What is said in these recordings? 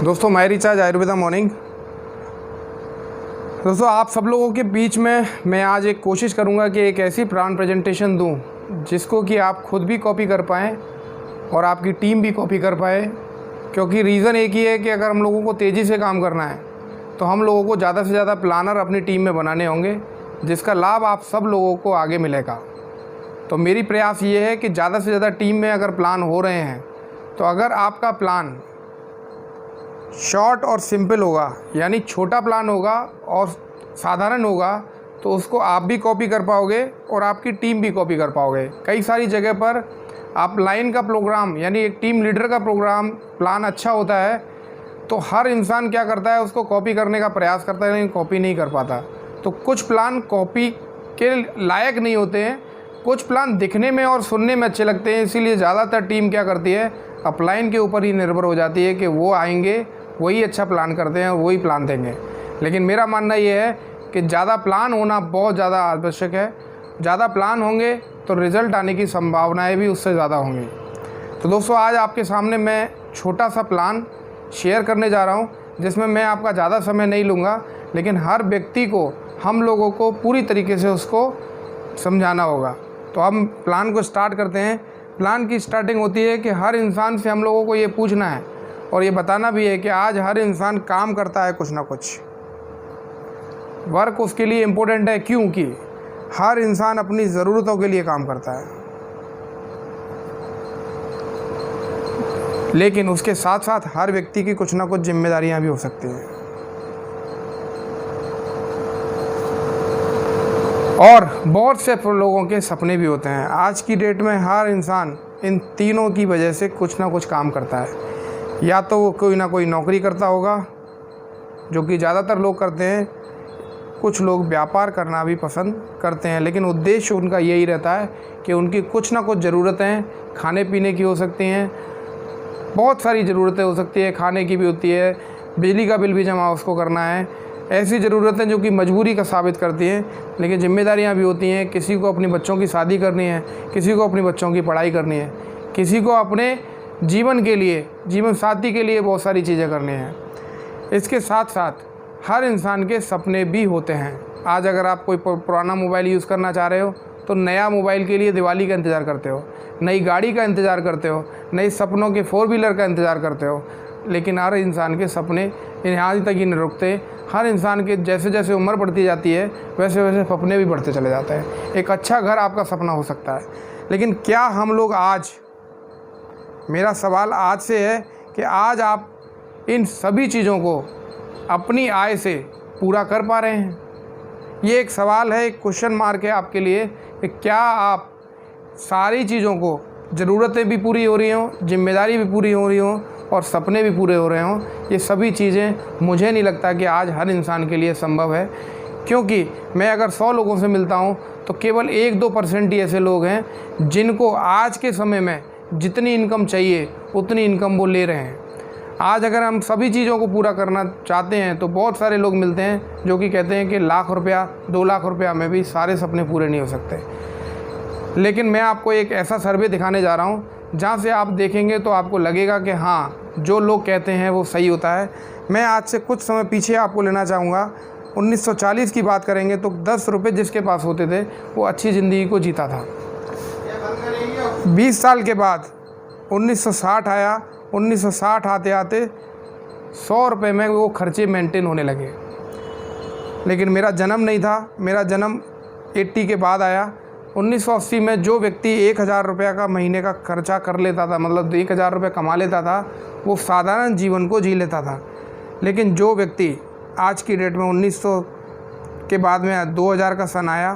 दोस्तों मैं recharge Ayurveda morning. दोस्तों आप सब लोगों के बीच में मैं आज एक कोशिश करूंगा कि एक ऐसी प्लान प्रेजेंटेशन दूं जिसको कि आप खुद भी कॉपी कर पाएँ और आपकी टीम भी कॉपी कर पाए। क्योंकि रीज़न एक ही है कि अगर हम लोगों को तेज़ी से काम करना है तो हम लोगों को ज़्यादा से ज़्यादा प्लानर अपनी टीम में बनाने होंगे, जिसका लाभ आप सब लोगों को आगे मिलेगा। तो मेरी प्रयास ये है कि ज़्यादा से ज़्यादा टीम में अगर प्लान हो रहे हैं तो अगर आपका प्लान शॉर्ट और सिंपल होगा, यानी छोटा प्लान होगा और साधारण होगा, तो उसको आप भी कॉपी कर पाओगे और आपकी टीम भी कॉपी कर पाओगे। कई सारी जगह पर आप लाइन का प्रोग्राम यानी एक टीम लीडर का प्रोग्राम प्लान अच्छा होता है तो हर इंसान क्या करता है, उसको कॉपी करने का प्रयास करता है लेकिन कॉपी नहीं कर पाता। तो कुछ प्लान कॉपी के लायक नहीं होते हैं, कुछ प्लान दिखने में और सुनने में अच्छे लगते हैं, इसीलिए ज़्यादातर टीम क्या करती है, अपलाइन के ऊपर ही निर्भर हो जाती है कि वो आएंगे वही अच्छा प्लान करते हैं और वही प्लान देंगे। लेकिन मेरा मानना ये है कि ज़्यादा प्लान होना बहुत ज़्यादा आवश्यक है। ज़्यादा प्लान होंगे तो रिज़ल्ट आने की संभावनाएं भी उससे ज़्यादा होंगी। तो दोस्तों आज आपके सामने मैं छोटा सा प्लान शेयर करने जा रहा हूँ, जिसमें मैं आपका ज़्यादा समय नहीं लूँगा, लेकिन हर व्यक्ति को, हम लोगों को पूरी तरीके से उसको समझाना होगा। तो हम प्लान को स्टार्ट करते हैं। प्लान की स्टार्टिंग होती है कि हर इंसान से हम लोगों को ये पूछना है और ये बताना भी है कि आज हर इंसान काम करता है कुछ ना कुछ। वर्क उसके लिए इम्पोर्टेंट है क्योंकि हर इंसान अपनी ज़रूरतों के लिए काम करता है, लेकिन उसके साथ साथ हर व्यक्ति की कुछ ना कुछ जिम्मेदारियां भी हो सकती हैं और बहुत से लोगों के सपने भी होते हैं। आज की डेट में हर इंसान इन तीनों की वजह से कुछ ना कुछ काम करता है। या तो वो कोई ना कोई नौकरी करता होगा, जो कि ज़्यादातर लोग करते हैं, कुछ लोग व्यापार करना भी पसंद करते हैं, लेकिन उद्देश्य उनका यही रहता है कि उनकी कुछ ना कुछ ज़रूरतें खाने पीने की हो सकती हैं, बहुत सारी ज़रूरतें हो सकती है, खाने की भी होती है, बिजली का बिल भी जमा उसको करना है, ऐसी ज़रूरतें जो कि मजबूरी का साबित करती हैं। लेकिन जिम्मेदारियां भी होती हैं, किसी को अपने बच्चों की शादी करनी है, किसी को अपने बच्चों की पढ़ाई करनी है, किसी को अपने जीवन के लिए, जीवन साथी के लिए बहुत सारी चीज़ें करनी हैं। इसके साथ साथ हर इंसान के सपने भी होते हैं। आज अगर आप कोई पुराना मोबाइल यूज़ करना चाह रहे हो तो नया मोबाइल के लिए दिवाली का इंतज़ार करते हो, नई गाड़ी का इंतज़ार करते हो, नए सपनों के 4 व्हीलर का इंतज़ार करते हो। लेकिन हर इंसान के सपने यहाँ तक ही नहीं रुकते। हर इंसान के जैसे जैसे उम्र बढ़ती जाती है वैसे वैसे सपने भी बढ़ते चले जाते हैं। एक अच्छा घर आपका सपना हो सकता है, लेकिन क्या हम लोग आज, मेरा सवाल आज से है कि आज आप इन सभी चीज़ों को अपनी आय से पूरा कर पा रहे हैं? ये एक सवाल है, एक क्वेश्चन मार्क है आपके लिए कि क्या आप सारी चीज़ों को, ज़रूरतें भी पूरी हो रही हों, जिम्मेदारी भी पूरी हो रही हों और सपने भी पूरे हो रहे हों। ये सभी चीज़ें मुझे नहीं लगता कि आज हर इंसान के लिए संभव है, क्योंकि मैं अगर 100 लोगों से मिलता हूँ तो केवल 1-2% ही ऐसे लोग हैं जिनको आज के समय में जितनी इनकम चाहिए उतनी इनकम वो ले रहे हैं। आज अगर हम सभी चीज़ों को पूरा करना चाहते हैं तो बहुत सारे लोग मिलते हैं जो कि कहते हैं कि लाख रुपया, 2 लाख रुपया में भी सारे सपने पूरे नहीं हो सकते। लेकिन मैं आपको एक ऐसा सर्वे दिखाने जा रहा हूँ जहाँ से आप देखेंगे तो आपको लगेगा कि हाँ, जो लोग कहते हैं वो सही होता है। मैं आज से कुछ समय पीछे आपको लेना चाहूँगा। 1940 की बात करेंगे तो 10 रुपये जिसके पास होते थे वो अच्छी ज़िंदगी को जीता था। 20 साल के बाद 1960 आया। 1960 आते आते 100 रुपये में वो खर्चे मेंटेन होने लगे। लेकिन मेरा जन्म नहीं था, मेरा जन्म 80 के बाद आया। 1980 में जो व्यक्ति 1000 रुपये का महीने का खर्चा कर लेता था, मतलब 1000 रुपये कमा लेता था, वो साधारण जीवन को जी लेता था। लेकिन जो व्यक्ति आज की डेट में 1900 के बाद में 2000 का सन आया,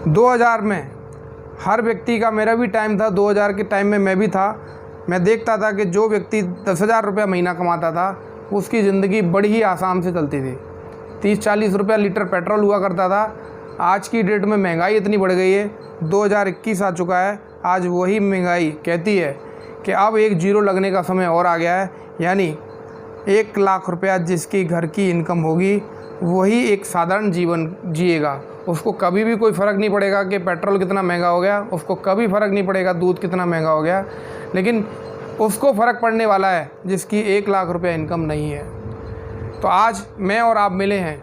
2000 में हर व्यक्ति का, मेरा भी टाइम था, 2000 के टाइम में मैं भी था, मैं देखता था कि जो व्यक्ति 10,000 रुपया महीना कमाता था उसकी ज़िंदगी बड़ी ही आसान से चलती थी। 30-40 रुपया लीटर पेट्रोल हुआ करता था। आज की डेट में महंगाई इतनी बढ़ गई है, 2021 आ चुका है, आज वही महंगाई कहती है कि अब एक जीरो लगने का समय और आ गया है। यानी 1 लाख रुपया जिसकी घर की इनकम होगी वही एक साधारण जीवन जिएगा। उसको कभी भी कोई फ़र्क नहीं पड़ेगा कि पेट्रोल कितना महंगा हो गया, उसको कभी फ़र्क नहीं पड़ेगा दूध कितना महंगा हो गया। लेकिन उसको फ़र्क पड़ने वाला है जिसकी 1 लाख रुपया इनकम नहीं है। तो आज मैं और आप मिले हैं,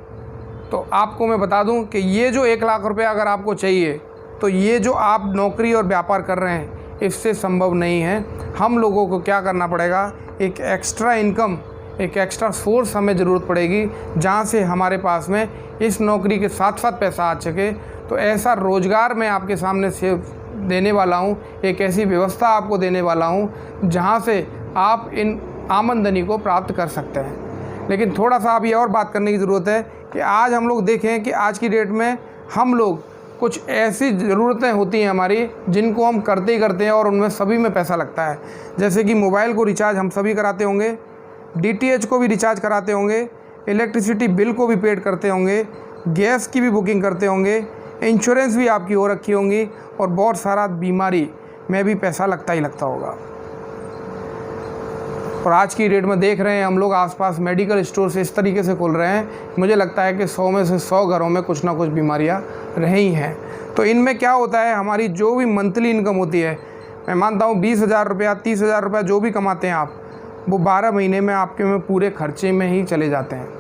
तो आपको मैं बता दूं कि ये जो 1 लाख रुपया अगर आपको चाहिए, तो ये जो आप नौकरी और व्यापार कर रहे हैं इससे संभव नहीं है। हम लोगों को क्या करना पड़ेगा, एक एक्स्ट्रा इनकम, एक एक्स्ट्रा सोर्स हमें ज़रूरत पड़ेगी जहाँ से हमारे पास में इस नौकरी के साथ साथ पैसा आ सके। तो ऐसा रोज़गार मैं आपके सामने से देने वाला हूँ, एक ऐसी व्यवस्था आपको देने वाला हूँ जहाँ से आप इन आमदनी को प्राप्त कर सकते हैं। लेकिन थोड़ा सा अब ये और बात करने की ज़रूरत है कि आज हम लोग देखें कि आज की डेट में हम लोग कुछ ऐसी ज़रूरतें होती हैं हमारी जिनको हम करते ही करते हैं और उनमें सभी में पैसा लगता है। जैसे कि मोबाइल को रिचार्ज हम सभी कराते होंगे, DTH को भी रिचार्ज कराते होंगे, इलेक्ट्रिसिटी बिल को भी पेड करते होंगे, गैस की भी बुकिंग करते होंगे, इंश्योरेंस भी आपकी हो रखी होंगी और बहुत सारा बीमारी में भी पैसा लगता ही लगता होगा। और आज की डेट में देख रहे हैं हम लोग आसपास मेडिकल स्टोर से इस तरीके से खोल रहे हैं, मुझे लगता है कि 100 में से 100 घरों में कुछ ना कुछ बीमारियां रही हैं। तो इनमें क्या होता है, हमारी जो भी मंथली इनकम होती है, मैं मानता हूँ 20,000 रुपया 30,000 रुपया जो भी कमाते हैं आप, वो 12 महीने में आपके में पूरे खर्चे में ही चले जाते हैं।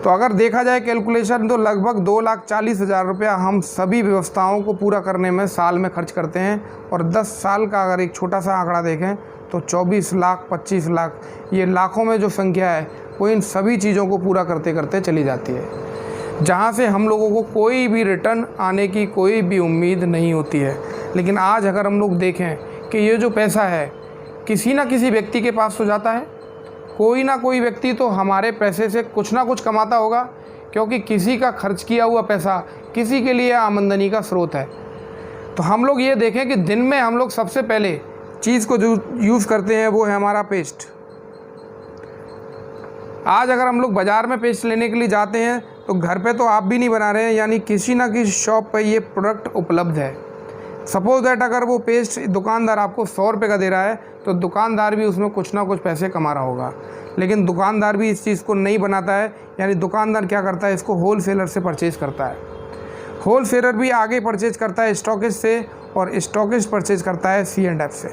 तो अगर देखा जाए कैलकुलेशन तो लगभग 2,40,000 रुपया हम सभी व्यवस्थाओं को पूरा करने में साल में खर्च करते हैं। और 10 साल का अगर एक छोटा सा आंकड़ा देखें तो 24 लाख 25 लाख, ये लाखों में जो संख्या है वो इन सभी चीज़ों को पूरा करते करते चली जाती है, जहाँ से हम लोगों को कोई भी रिटर्न आने की कोई भी उम्मीद नहीं होती है। लेकिन आज अगर हम लोग देखें कि ये जो पैसा है किसी ना किसी व्यक्ति के पास तो जाता है, कोई ना कोई व्यक्ति तो हमारे पैसे से कुछ ना कुछ कमाता होगा, क्योंकि किसी का खर्च किया हुआ पैसा किसी के लिए आमदनी का स्रोत है। तो हम लोग ये देखें कि दिन में हम लोग सबसे पहले चीज़ को जो यूज़ करते हैं वो है हमारा पेस्ट। आज अगर हम लोग बाज़ार में पेस्ट लेने के लिए जाते हैं तो घर पे तो आप भी नहीं बना रहे हैं, यानी किसी ना किसी शॉप पे ये प्रोडक्ट उपलब्ध है। सपोज दैट अगर वो पेस्ट दुकानदार आपको 100 रुपये का दे रहा है तो दुकानदार भी उसमें कुछ ना कुछ पैसे कमा रहा होगा। लेकिन दुकानदार भी इस चीज़ को नहीं बनाता है, यानी दुकानदार क्या करता है, इसको होलसेलर से परचेज़ करता है। होलसेलर भी आगे परचेज़ करता है स्टॉकिस्ट से, और स्टॉकिस्ट परचेज़ करता है C&F से,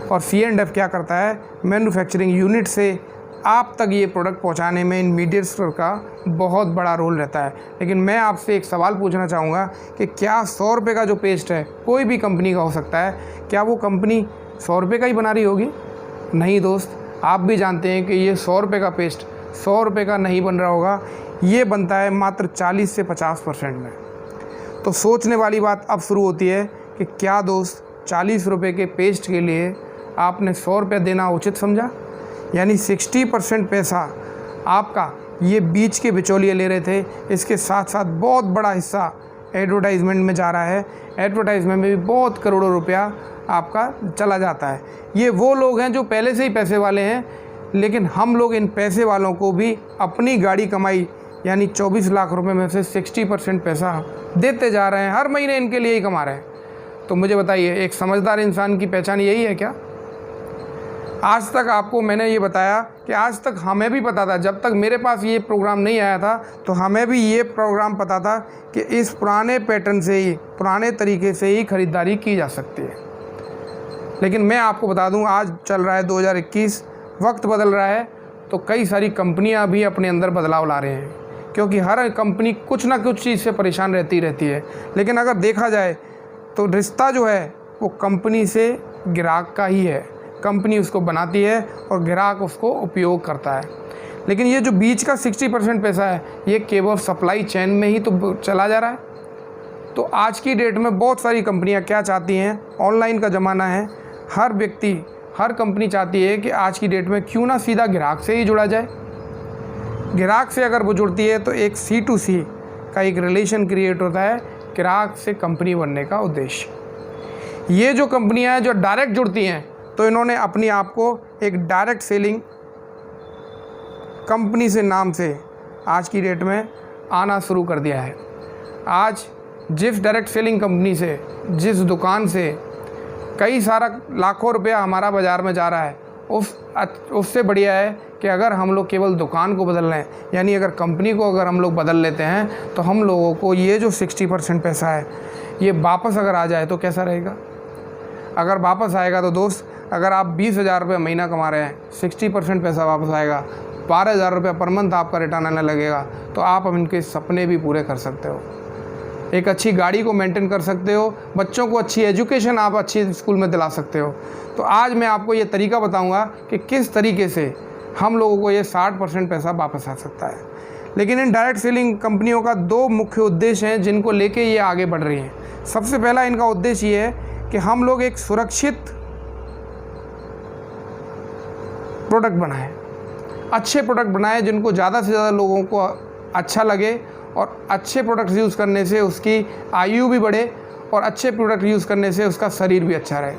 और C&F क्या करता है, मैन्युफैक्चरिंग यूनिट से आप तक ये प्रोडक्ट पहुंचाने में इन मीडिएटर का बहुत बड़ा रोल रहता है। लेकिन मैं आपसे एक सवाल पूछना चाहूँगा कि क्या 100 रुपये का जो पेस्ट है कोई भी कंपनी का हो सकता है, क्या वो कंपनी 100 रुपये का ही बना रही होगी? नहीं दोस्त, आप भी जानते हैं कि ये 100 रुपये का पेस्ट 100 रुपये का नहीं बन रहा होगा, ये बनता है मात्र 40 से 50% में। तो सोचने वाली बात अब शुरू होती है कि क्या दोस्त 40 रुपये के पेस्ट के लिए आपने 100 रुपये देना उचित समझा? यानी 60% पैसा आपका ये बीच के बिचौलिए ले रहे थे। इसके साथ साथ बहुत बड़ा हिस्सा एडवर्टाइजमेंट में जा रहा है, एडवर्टाइजमेंट में भी बहुत करोड़ों रुपया आपका चला जाता है। ये वो लोग हैं जो पहले से ही पैसे वाले हैं, लेकिन हम लोग इन पैसे वालों को भी अपनी गाड़ी कमाई यानी 24 लाख रुपए में से 60% पैसा देते जा रहे हैं, हर महीने इनके लिए ही कमा रहे हैं। तो मुझे बताइए, एक समझदार इंसान की पहचान यही है क्या? आज तक आपको मैंने ये बताया कि आज तक हमें भी पता था, जब तक मेरे पास ये प्रोग्राम नहीं आया था तो हमें भी ये प्रोग्राम पता था कि इस पुराने पैटर्न से ही, पुराने तरीके से ही ख़रीदारी की जा सकती है। लेकिन मैं आपको बता दूं, आज चल रहा है 2021, वक्त बदल रहा है, तो कई सारी कंपनियां भी अपने अंदर बदलाव ला रहे हैं, क्योंकि हर कंपनी कुछ ना कुछ चीज़ से परेशान रहती है। लेकिन अगर देखा जाए तो रिश्ता जो है वो कंपनी से ग्राहक का ही है। कंपनी उसको बनाती है और ग्राहक उसको उपयोग करता है। लेकिन ये जो बीच का 60% पैसा है, ये केवल सप्लाई चेन में ही तो चला जा रहा है। तो आज की डेट में बहुत सारी कंपनियां क्या चाहती हैं, ऑनलाइन का ज़माना है, हर व्यक्ति, हर कंपनी चाहती है कि आज की डेट में क्यों ना सीधा ग्राहक से ही जुड़ा जाए। ग्राहक से अगर वो जुड़ती है तो एक C2C का एक रिलेशन क्रिएट होता है, ग्राहक से कंपनी बनने का उद्देश्य। ये जो कंपनियां हैं जो डायरेक्ट जुड़ती हैं, तो इन्होंने अपनी आप को एक डायरेक्ट सेलिंग कंपनी से नाम से आज की डेट में आना शुरू कर दिया है। आज जिस डायरेक्ट सेलिंग कंपनी से, जिस दुकान से कई सारा लाखों रुपया हमारा बाज़ार में जा रहा है, उससे बढ़िया है कि अगर हम लोग केवल दुकान को बदल लें, यानी अगर कंपनी को अगर हम लोग बदल लेते हैं, तो हम लोगों को ये जो 60% पैसा है ये वापस अगर आ जाए तो कैसा रहेगा? अगर वापस आएगा तो दोस्त अगर आप 20,000 रुपये महीना कमा रहे हैं, 60% पैसा वापस आएगा, 12,000 रुपये पर मंथ आपका रिटर्न आने लगेगा, तो आप अब इनके सपने भी पूरे कर सकते हो। एक अच्छी गाड़ी को मेंटेन कर सकते हो, बच्चों को अच्छी एजुकेशन आप अच्छी स्कूल में दिला सकते हो। तो आज मैं आपको ये तरीका बताऊंगा कि किस तरीके से हम लोगों को ये 60% पैसा वापस आ सकता है। लेकिन इन डायरेक्ट सेलिंग कंपनियों का 2 मुख्य उद्देश्य हैं जिनको लेके ये आगे बढ़ रही हैं। सबसे पहला इनका उद्देश्य ये है कि हम लोग एक सुरक्षित प्रोडक्ट बनाएं, अच्छे प्रोडक्ट बनाएं जिनको ज़्यादा से ज़्यादा लोगों को अच्छा लगे, और अच्छे प्रोडक्ट यूज़ करने से उसकी आयु भी बढ़े, और अच्छे प्रोडक्ट यूज़ करने से उसका शरीर भी अच्छा रहे।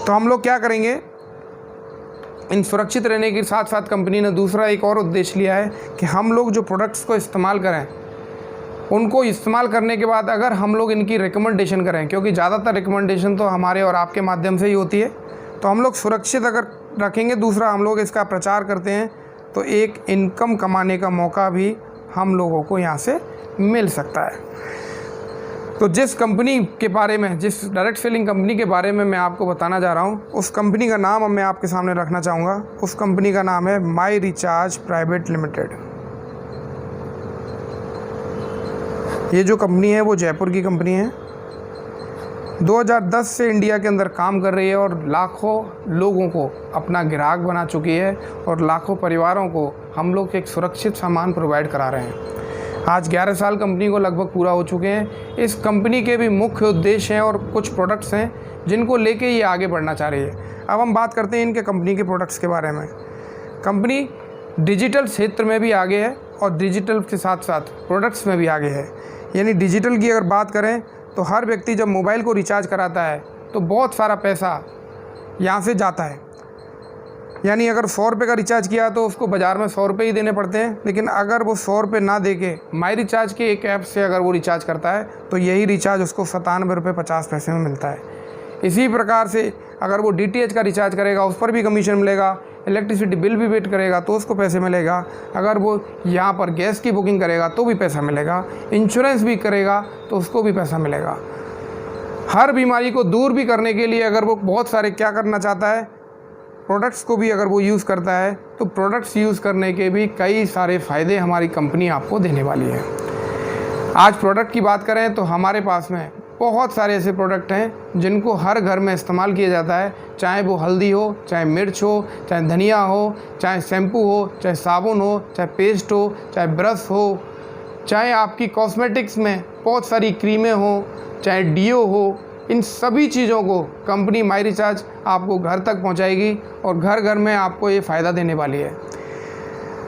तो हम लोग क्या करेंगे, इन सुरक्षित रहने के साथ साथ कंपनी ने दूसरा एक और उद्देश्य लिया है कि हम लोग जो प्रोडक्ट्स को इस्तेमाल करें, उनको इस्तेमाल करने के बाद अगर हम लोग इनकी रिकमेंडेशन करें, क्योंकि ज़्यादातर रिकमेंडेशन तो हमारे और आपके माध्यम से ही होती है, तो हम लोग सुरक्षित अगर रखेंगे, दूसरा हम लोग इसका प्रचार करते हैं, तो एक इनकम कमाने का मौका भी हम लोगों को यहाँ से मिल सकता है। तो जिस कंपनी के बारे में, जिस डायरेक्ट सेलिंग कंपनी के बारे में मैं आपको बताना जा रहा हूँ, उस कंपनी का नाम अब मैं आपके सामने रखना चाहूँगा। उस कंपनी का नाम है माई रिचार्ज प्राइवेट लिमिटेड। ये जो कंपनी है वो जयपुर की कंपनी है। 2010 से इंडिया के अंदर काम कर रही है और लाखों लोगों को अपना ग्राहक बना चुकी है, और लाखों परिवारों को हम लोग एक सुरक्षित सामान प्रोवाइड करा रहे हैं। आज 11 साल कंपनी को लगभग पूरा हो चुके हैं। इस कंपनी के भी मुख्य उद्देश्य हैं और कुछ प्रोडक्ट्स हैं जिनको लेके ये आगे बढ़ना चाह रही है। अब हम बात करते हैं इनके कंपनी के प्रोडक्ट्स के बारे में। कंपनी डिजिटल क्षेत्र में भी आगे है और डिजिटल के साथ साथ प्रोडक्ट्स में भी आगे है। यानी डिजिटल की अगर बात करें तो हर व्यक्ति जब मोबाइल को रिचार्ज कराता है तो बहुत सारा पैसा यहाँ से जाता है। यानी अगर 100 रुपये का रिचार्ज किया तो उसको बाज़ार में 100 रुपये ही देने पड़ते हैं, लेकिन अगर वो 100 रुपये ना दे के माई रिचार्ज के एक ऐप से अगर वो रिचार्ज करता है तो यही रिचार्ज उसको 97 रुपये 50 पैसे में मिलता है। इसी प्रकार से अगर वो DTH का रिचार्ज करेगा उस पर भी कमीशन मिलेगा, इलेक्ट्रिसिटी बिल भी वेट करेगा तो उसको पैसे मिलेगा, अगर वो यहाँ पर गैस की बुकिंग करेगा तो भी पैसा मिलेगा, इंश्योरेंस भी करेगा तो उसको भी पैसा मिलेगा। हर बीमारी को दूर भी करने के लिए अगर वो बहुत सारे क्या करना चाहता है, प्रोडक्ट्स को भी अगर वो यूज़ करता है, तो प्रोडक्ट्स यूज़ करने के भी कई सारे फ़ायदे हमारी कंपनी आपको देने वाली है। आज प्रोडक्ट की बात करें तो हमारे पास में बहुत सारे ऐसे प्रोडक्ट हैं जिनको हर घर में इस्तेमाल किया जाता है, चाहे वो हल्दी हो, चाहे मिर्च हो, चाहे धनिया हो, चाहे शैम्पू हो, चाहे साबुन हो, चाहे पेस्ट हो, चाहे ब्रश हो, चाहे आपकी कॉस्मेटिक्स में बहुत सारी क्रीमें हो, चाहे डीओ हो। इन सभी चीज़ों को कंपनी माई रिचार्ज आपको घर तक पहुंचाएगी और घर घर में आपको ये फ़ायदा देने वाली है।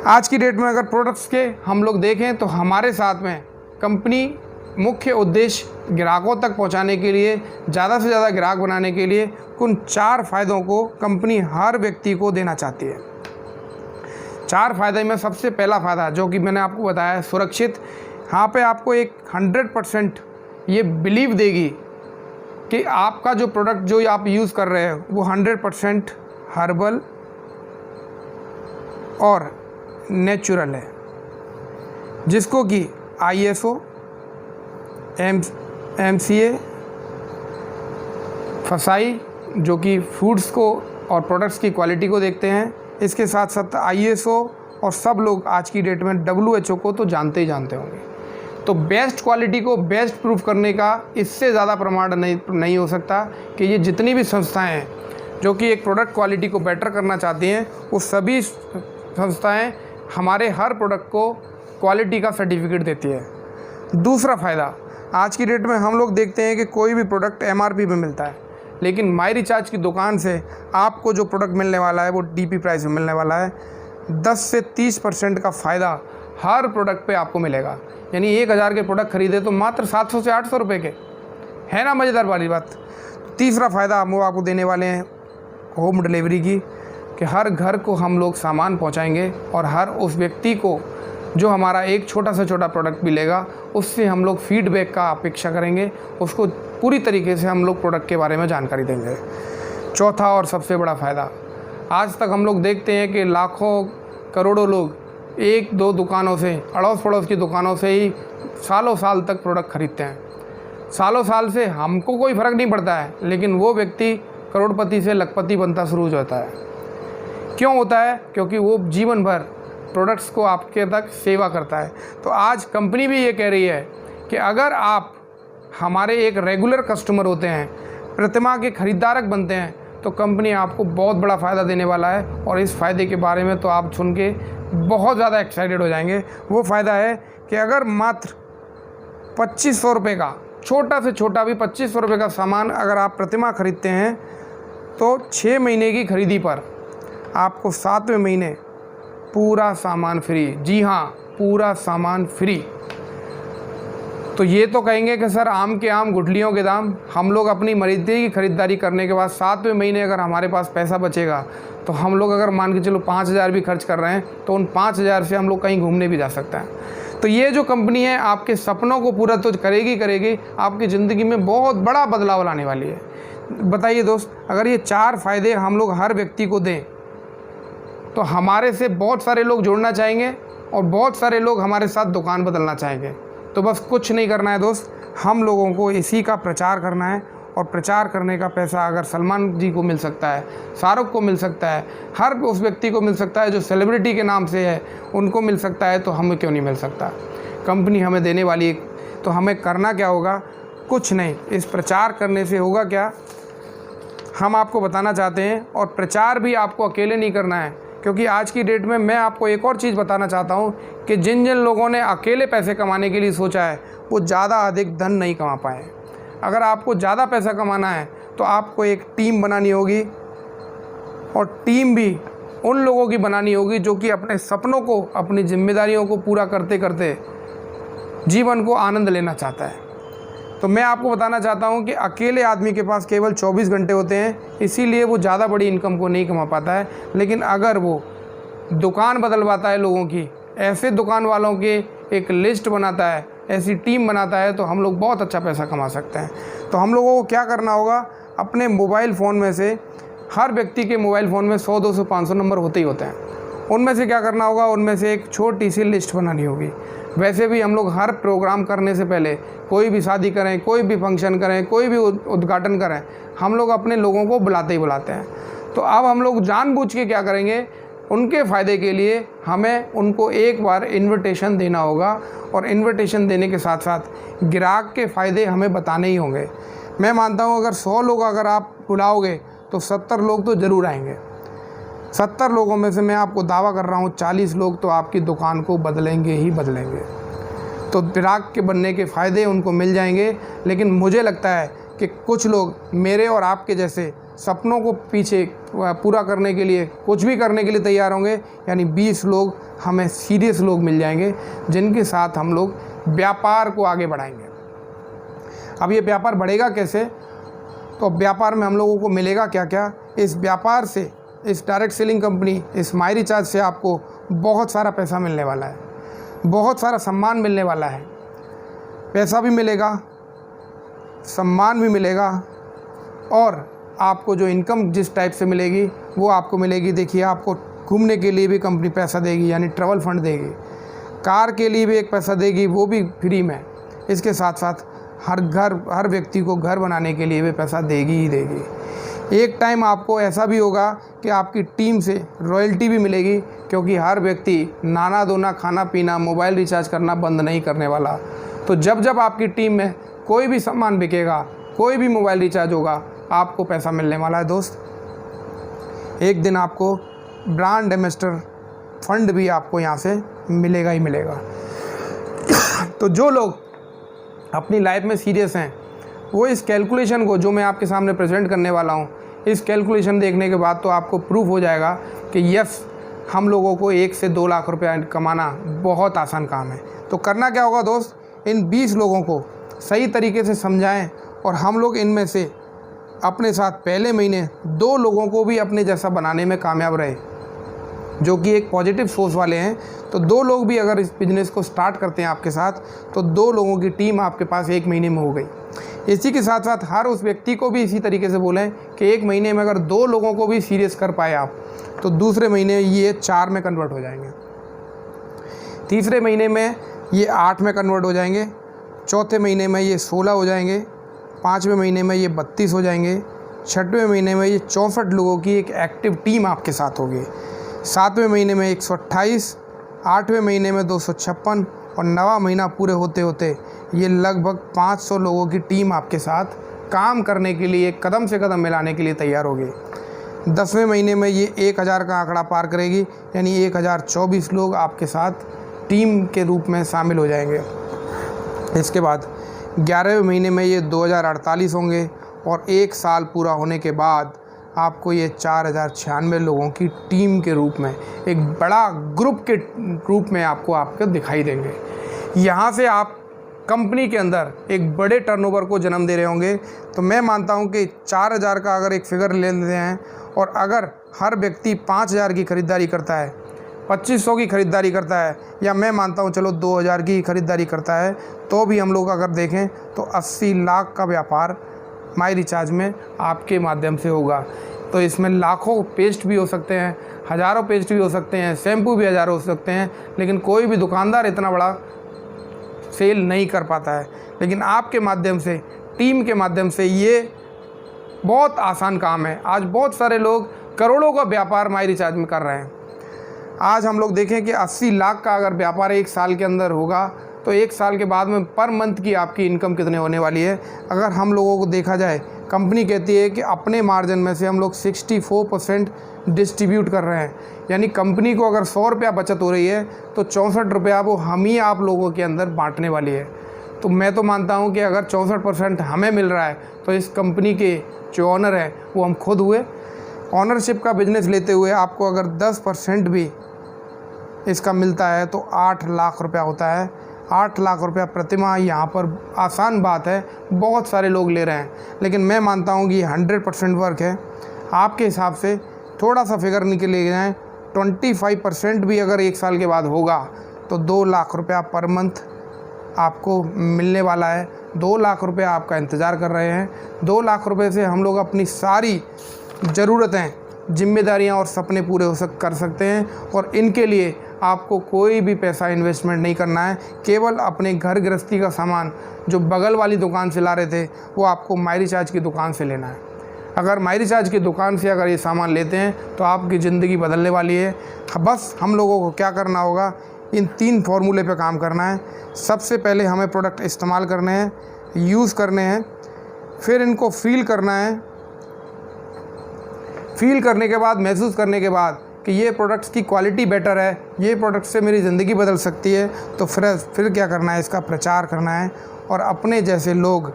आज की डेट में अगर प्रोडक्ट्स के हम लोग देखें तो हमारे साथ में कंपनी मुख्य उद्देश्य ग्राहकों तक पहुंचाने के लिए, ज़्यादा से ज़्यादा ग्राहक बनाने के लिए उन 4 फ़ायदों को कंपनी हर व्यक्ति को देना चाहती है। 4 फ़ायदे में सबसे पहला फ़ायदा जो कि मैंने आपको बताया है, सुरक्षित। यहाँ पे आपको एक 100% ये बिलीव देगी कि आपका जो प्रोडक्ट जो आप यूज़ कर रहे हैं वो 100% हर्बल और नेचुरल है, जिसको कि ISO, MCA, FSSAI जो कि फूड्स को और प्रोडक्ट्स की क्वालिटी को देखते हैं, इसके साथ साथ ISO, और सब लोग आज की डेट में WHO को तो जानते ही जानते होंगे। तो बेस्ट क्वालिटी को बेस्ट प्रूफ करने का इससे ज़्यादा प्रमाण नहीं हो सकता कि ये जितनी भी संस्थाएं हैं जो कि एक प्रोडक्ट क्वालिटी को बेटर करना चाहती हैं, वो सभी संस्थाएं हमारे हर प्रोडक्ट को क्वालिटी का सर्टिफिकेट देती है। दूसरा फ़ायदा, आज की डेट में हम लोग देखते हैं कि कोई भी प्रोडक्ट MRP पे मिलता है, लेकिन माई रिचार्ज की दुकान से आपको जो प्रोडक्ट मिलने वाला है वो DP प्राइस में मिलने वाला है। 10 से 30% का फ़ायदा हर प्रोडक्ट पे आपको मिलेगा। यानी 1000 के प्रोडक्ट खरीदे तो मात्र 700 से 800 रुपये के, है ना मज़ेदार वाली बात। तीसरा फ़ायदा हम वो आपको देने वाले हैं होम डिलीवरी की, कि हर घर को हम लोग सामान पहुंचाएंगे और हर उस व्यक्ति को जो हमारा एक छोटा से छोटा प्रोडक्ट मिलेगा उससे हम लोग फीडबैक का अपेक्षा करेंगे, उसको पूरी तरीके से हम लोग प्रोडक्ट के बारे में जानकारी देंगे। चौथा और सबसे बड़ा फ़ायदा, आज तक हम लोग देखते हैं कि लाखों करोड़ों लोग 1-2 दुकानों से, अड़ोस पड़ोस की दुकानों से ही सालों साल तक प्रोडक्ट खरीदते हैं। सालों साल से हमको कोई फ़र्क नहीं पड़ता है, लेकिन वो व्यक्ति करोड़पति से लखपति बनता शुरू हो जाता है। क्यों होता है? क्योंकि वो जीवन भर प्रोडक्ट्स को आपके तक सेवा करता है। तो आज कंपनी भी ये कह रही है कि अगर आप हमारे एक रेगुलर कस्टमर होते हैं, प्रतिमा के खरीदारक बनते हैं, तो कंपनी आपको बहुत बड़ा फ़ायदा देने वाला है। और इस फ़ायदे के बारे में तो आप सुन के बहुत ज़्यादा एक्साइटेड हो जाएंगे। वो फ़ायदा है कि अगर मात्र 2500 रुपये का, छोटा से छोटा भी 2500 रुपये का सामान अगर आप प्रतिमा खरीदते हैं, तो 6 महीने की खरीदी पर आपको 7वें महीने पूरा सामान फ्री। जी हाँ, पूरा सामान फ्री। तो ये तो कहेंगे कि सर आम के आम गुठलियों के दाम। हम लोग अपनी मर्जी की ख़रीदारी करने के बाद 7वें महीने अगर हमारे पास पैसा बचेगा, तो हम लोग अगर मान के चलो 5000 भी खर्च कर रहे हैं, तो उन 5000 से हम लोग कहीं घूमने भी जा सकते हैं। तो ये जो कंपनी है आपके सपनों को पूरा तो करेगी, आपकी ज़िंदगी में बहुत बड़ा बदलाव लाने वाली है। बताइए दोस्त, अगर ये 4 फ़ायदे हम लोग हर व्यक्ति को दें, तो हमारे से बहुत सारे लोग जुड़ना चाहेंगे और बहुत सारे लोग हमारे साथ दुकान बदलना चाहेंगे। तो बस कुछ नहीं करना है दोस्त, हम लोगों को इसी का प्रचार करना है। और प्रचार करने का पैसा अगर सलमान जी को मिल सकता है, शाहरुख को मिल सकता है, हर उस व्यक्ति को मिल सकता है जो सेलिब्रिटी के नाम से है, उनको मिल सकता है, तो हमें क्यों नहीं मिल सकता? कंपनी हमें देने वाली है, तो हमें करना क्या होगा? कुछ नहीं, इस प्रचार करने से होगा क्या, हम आपको बताना चाहते हैं। और प्रचार भी आपको अकेले नहीं करना है, क्योंकि आज की डेट में मैं आपको एक और चीज़ बताना चाहता हूँ कि जिन जिन लोगों ने अकेले पैसे कमाने के लिए सोचा है, वो ज़्यादा अधिक धन नहीं कमा पाए। अगर आपको ज़्यादा पैसा कमाना है, तो आपको एक टीम बनानी होगी, और टीम भी उन लोगों की बनानी होगी जो कि अपने सपनों को, अपनी जिम्मेदारियों को पूरा करते करते जीवन को आनंद लेना चाहता है। तो मैं आपको बताना चाहता हूं कि अकेले आदमी के पास केवल 24 घंटे होते हैं, इसीलिए वो ज़्यादा बड़ी इनकम को नहीं कमा पाता है। लेकिन अगर वो दुकान बदलवाता है लोगों की, ऐसे दुकान वालों के एक लिस्ट बनाता है, ऐसी टीम बनाता है, तो हम लोग बहुत अच्छा पैसा कमा सकते हैं। तो हम लोगों को क्या करना होगा? अपने मोबाइल फ़ोन में से, हर व्यक्ति के मोबाइल फ़ोन में 100, 200, 500 नंबर होते ही होते हैं। उनमें से क्या करना होगा? उनमें से एक छोटी सी लिस्ट बनानी होगी। वैसे भी हम लोग हर प्रोग्राम करने से पहले, कोई भी शादी करें, कोई भी फंक्शन करें, कोई भी उद्घाटन करें, हम लोग अपने लोगों को बुलाते ही बुलाते हैं। तो अब हम लोग जानबूझ के क्या करेंगे? उनके फ़ायदे के लिए हमें उनको एक बार इन्विटेशन देना होगा, और इन्विटेशन देने के साथ साथ ग्राहक के फ़ायदे हमें बताने ही होंगे। मैं मानता हूँ अगर 100 लोग अगर आप बुलाओगे, तो 70 लोग तो ज़रूर आएंगे। 70 लोगों में से मैं आपको दावा कर रहा हूँ 40 लोग तो आपकी दुकान को बदलेंगे ही बदलेंगे। तो ग्राहक के बनने के फ़ायदे उनको मिल जाएंगे। लेकिन मुझे लगता है कि कुछ लोग मेरे और आपके जैसे सपनों को पीछे पूरा करने के लिए कुछ भी करने के लिए तैयार होंगे। यानी 20 लोग हमें सीरियस लोग मिल जाएंगे, जिनके साथ हम लोग व्यापार को आगे बढ़ाएंगे। अब ये व्यापार बढ़ेगा कैसे? तो व्यापार में हम लोगों को मिलेगा क्या क्या? इस व्यापार से, इस डायरेक्ट सेलिंग कंपनी, इस माई रिचार्ज से आपको बहुत सारा पैसा मिलने वाला है, बहुत सारा सम्मान मिलने वाला है। पैसा भी मिलेगा, सम्मान भी मिलेगा, और आपको जो इनकम जिस टाइप से मिलेगी वो आपको मिलेगी। देखिए, आपको घूमने के लिए भी कंपनी पैसा देगी, यानी ट्रैवल फंड देगी। कार के लिए भी एक पैसा देगी, वो भी फ्री में। इसके साथ साथ हर व्यक्ति को घर बनाने के लिए भी पैसा देगी ही देगी। एक टाइम आपको ऐसा भी होगा कि आपकी टीम से रॉयल्टी भी मिलेगी, क्योंकि हर व्यक्ति नाना धोना, खाना पीना, मोबाइल रिचार्ज करना बंद नहीं करने वाला। तो जब जब आपकी टीम में कोई भी सामान बिकेगा, कोई भी मोबाइल रिचार्ज होगा, आपको पैसा मिलने वाला है दोस्त। एक दिन आपको ब्रांड एम्बेसडर फंड भी आपको यहाँ से मिलेगा ही मिलेगा। तो जो लोग अपनी लाइफ में सीरियस हैं, वो इस कैलकुलेशन को, जो मैं आपके सामने प्रेजेंट करने वाला हूँ, इस कैलकुलेशन देखने के बाद तो आपको प्रूफ हो जाएगा कि यस, हम लोगों को 1 से 2 लाख रुपया कमाना बहुत आसान काम है। तो करना क्या होगा दोस्त? इन 20 लोगों को सही तरीके से समझाएं, और हम लोग इनमें से अपने साथ पहले महीने 2 लोगों को भी अपने जैसा बनाने में कामयाब रहे, जो कि एक पॉजिटिव सोच वाले हैं। तो 2 लोग भी अगर इस बिज़नेस को स्टार्ट करते हैं आपके साथ, तो 2 लोगों की टीम आपके पास 1 महीने में हो गई। इसी के साथ साथ हर उस व्यक्ति को भी इसी तरीके से बोलें कि 1 महीने में अगर 2 लोगों को भी सीरियस कर पाए आप, तो दूसरे महीने ये 4 में कन्वर्ट हो जाएंगे, तीसरे महीने में ये 8 में कन्वर्ट हो जाएंगे, चौथे महीने में ये 16 हो जाएंगे, 5वें महीने में ये 32 हो जाएंगे, छठवें महीने में ये 64 लोगों की एक एक्टिव टीम आपके साथ होगी। सातवें महीने में 128, आठवें महीने में 256 और 9वां महीना पूरे होते होते ये लगभग 500 लोगों की टीम आपके साथ काम करने के लिए कदम से कदम मिलाने के लिए तैयार होगी। 10वें महीने में ये 1000 का आंकड़ा पार करेगी, यानी 1024 लोग आपके साथ टीम के रूप में शामिल हो जाएंगे। इसके बाद 11वें महीने में ये 2048 होंगे और 1 साल पूरा होने के बाद आपको ये 4096 लोगों की टीम के रूप में, एक बड़ा ग्रुप के रूप में आपको दिखाई देंगे। यहाँ से आप कंपनी के अंदर एक बड़े टर्नओवर को जन्म दे रहे होंगे। तो मैं मानता हूँ कि 4000 का अगर एक फिगर ले लेते हैं और अगर हर व्यक्ति 5000 की ख़रीदारी करता है, 2500 की ख़रीदारी करता है, या मैं मानता हूँ चलो 2000 की ख़रीदारी करता है, तो भी हम लोग अगर देखें तो 80 लाख का व्यापार माई रिचार्ज में आपके माध्यम से होगा। तो इसमें लाखों पेस्ट भी हो सकते हैं, हज़ारों पेस्ट भी हो सकते हैं, शैम्पू भी हज़ारों हो सकते हैं, लेकिन कोई भी दुकानदार इतना बड़ा सेल नहीं कर पाता है। लेकिन आपके माध्यम से, टीम के माध्यम से ये बहुत आसान काम है। आज बहुत सारे लोग करोड़ों का व्यापार माई रिचार्ज में कर रहे हैं। आज हम लोग देखें कि 80 लाख का अगर व्यापार 1 साल के अंदर होगा तो 1 साल के बाद में पर मंथ की आपकी इनकम कितने होने वाली है। अगर हम लोगों को देखा जाए, कंपनी कहती है कि अपने मार्जिन में से हम लोग 64% डिस्ट्रीब्यूट कर रहे हैं, यानी कंपनी को अगर 100 रुपया बचत हो रही है तो 64 रुपया वो हम ही आप लोगों के अंदर बांटने वाली है। तो मैं तो मानता हूँ कि अगर 64% हमें मिल रहा है तो इस कंपनी के जो ऑनर है वो हम खुद हुए। ऑनरशिप का बिजनेस लेते हुए आपको अगर 10% भी इसका मिलता है तो 8 लाख रुपया होता है। 8 लाख रुपया प्रतिमाह यहाँ पर आसान बात है, बहुत सारे लोग ले रहे हैं, लेकिन मैं मानता हूँ कि ये 100% वर्क है। आपके हिसाब से थोड़ा सा फिगर निकले जाएँ, 25% भी अगर 1 साल के बाद होगा तो 2 लाख रुपया पर मंथ आपको मिलने वाला है। 2 लाख रुपया आपका इंतज़ार कर रहे हैं। 2 लाख रुपये से हम लोग अपनी सारी ज़रूरतें, जिम्मेदारियां और सपने पूरे कर सकते हैं, और इनके लिए आपको कोई भी पैसा इन्वेस्टमेंट नहीं करना है। केवल अपने घर गृहस्थी का सामान जो बगल वाली दुकान से ला रहे थे वो आपको माई रिचार्ज की दुकान से लेना है। अगर माई रिचार्ज की दुकान से अगर ये सामान लेते हैं तो आपकी ज़िंदगी बदलने वाली है। बस हम लोगों को क्या करना होगा, इन 3 फॉर्मूले पे काम करना है। सबसे पहले हमें प्रोडक्ट इस्तेमाल करने हैं, यूज़ करने हैं, फिर इनको फील करना है। फील करने के बाद, महसूस करने के बाद कि ये प्रोडक्ट्स की क्वालिटी बेटर है, ये प्रोडक्ट से मेरी ज़िंदगी बदल सकती है, तो फिर क्या करना है, इसका प्रचार करना है और अपने जैसे लोग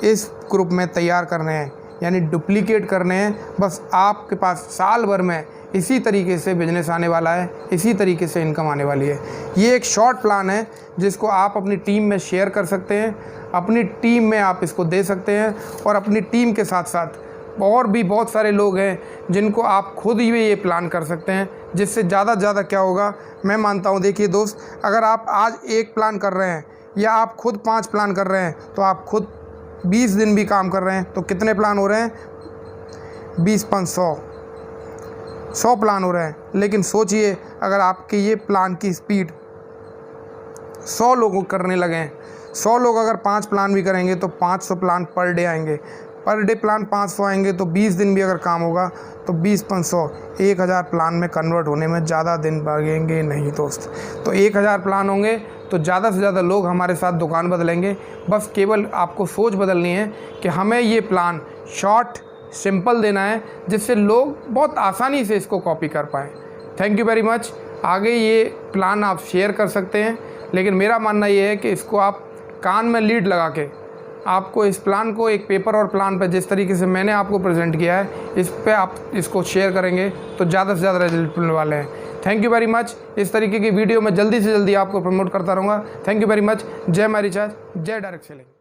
इस ग्रुप में तैयार करने हैं, यानी डुप्लीकेट करने हैं। बस आपके पास साल भर में इसी तरीके से बिजनेस आने वाला है, इसी तरीके से इनकम आने वाली है। ये एक शॉर्ट प्लान है जिसको आप अपनी टीम में शेयर कर सकते हैं, अपनी टीम में आप इसको दे सकते हैं, और अपनी टीम के साथ साथ और भी बहुत सारे लोग हैं जिनको आप खुद ही ये प्लान कर सकते हैं, जिससे ज़्यादा से ज़्यादा क्या होगा, मैं मानता हूँ। देखिए दोस्त, अगर आप आज 1 प्लान कर रहे हैं या आप खुद 5 प्लान कर रहे हैं, तो आप खुद 20 दिन भी काम कर रहे हैं तो कितने प्लान हो रहे हैं, 20 5 100 प्लान हो रहे हैं। लेकिन सोचिए, अगर आपके ये प्लान की स्पीड 100 लोग करने लगें, 100 लोग अगर 5 प्लान भी करेंगे तो 500 प्लान पर डे आएंगे। पर डे प्लान 500 आएंगे तो 20 दिन भी अगर काम होगा तो 20 5 100 1000 प्लान में कन्वर्ट होने में ज़्यादा दिन लगेंगे नहीं दोस्त। तो 1000 प्लान होंगे तो ज़्यादा से ज़्यादा लोग हमारे साथ दुकान बदलेंगे। बस केवल आपको सोच बदलनी है कि हमें ये प्लान शॉर्ट सिंपल देना है, जिससे लोग बहुत आसानी से इसको कॉपी कर पाएँ। Thank you very much. आगे ये प्लान आप शेयर कर सकते हैं, लेकिन मेरा मानना ये है कि इसको आप कान में लीड लगा के आपको इस प्लान को एक पेपर और प्लान पर जिस तरीके से मैंने आपको प्रेजेंट किया है, इस पे आप इसको शेयर करेंगे तो ज़्यादा से ज़्यादा रिजल्ट मिलने वाले हैं। Thank you very much. इस तरीके की वीडियो मैं जल्दी से जल्दी आपको प्रमोट करता रहूँगा। Thank you very much. जय माई रिचार्ज, जय डायरेक्ट सेलिंग।